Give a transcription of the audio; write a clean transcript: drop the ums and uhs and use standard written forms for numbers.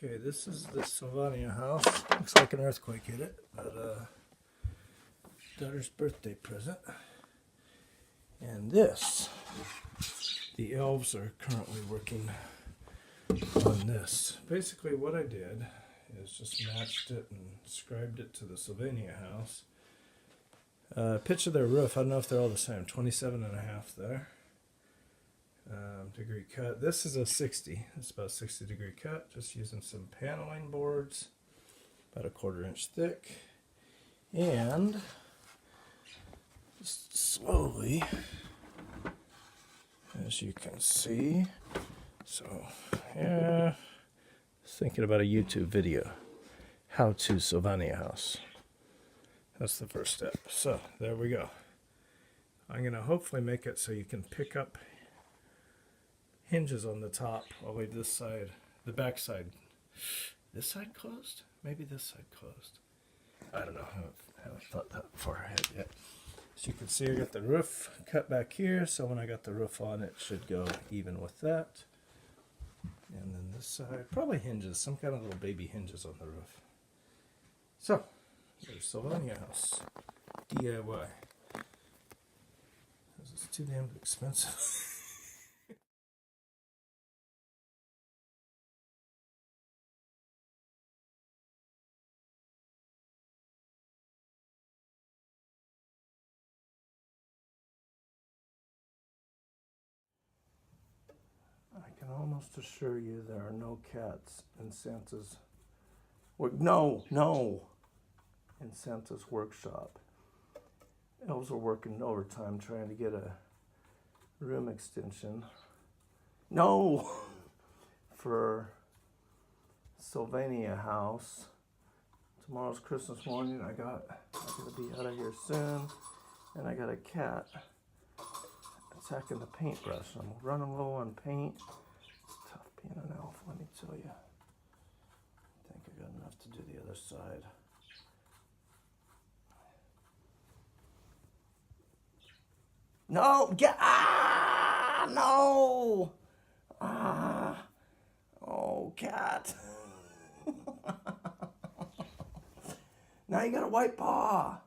Okay, this is the Sylvania House. Looks like an earthquake hit it, but daughter's birthday present. And this, the elves are currently working on this. Basically what I did is just matched it and scribed it to the Sylvania House. Pitch of their roof, I don't know if they're all the same, 27.5 there. Degree cut. This is a 60. It's about 60-degree cut. Just using some paneling boards, about a 1/4 inch thick, and just slowly, as you can see. So, yeah, thinking about a YouTube video, how to Sylvania House. That's the first step. So there we go. I'm gonna hopefully make it so you can pick up hinges on the top. I'll leave this side, the back side. This side closed? Maybe this side closed. I don't know. I haven't thought that far ahead yet. As you can see, I got the roof cut back here, so when I got the roof on, it should go even with that. And then this side, probably hinges, some kind of little baby hinges on the roof. So, there's Sylvania House, DIY. This is too damn expensive. I can almost assure you there are no cats in Santa's work. No! In Santa's workshop. Elves are working overtime trying to get a room extension. No! For Sylvania House. Tomorrow's Christmas morning. I gotta be out of here soon. And I got a cat attacking the paintbrush. I'm running low on paint. It's tough being an elf, let me tell you. I think I got enough to do the other side. No! No! Oh, cat. Now you got a white paw.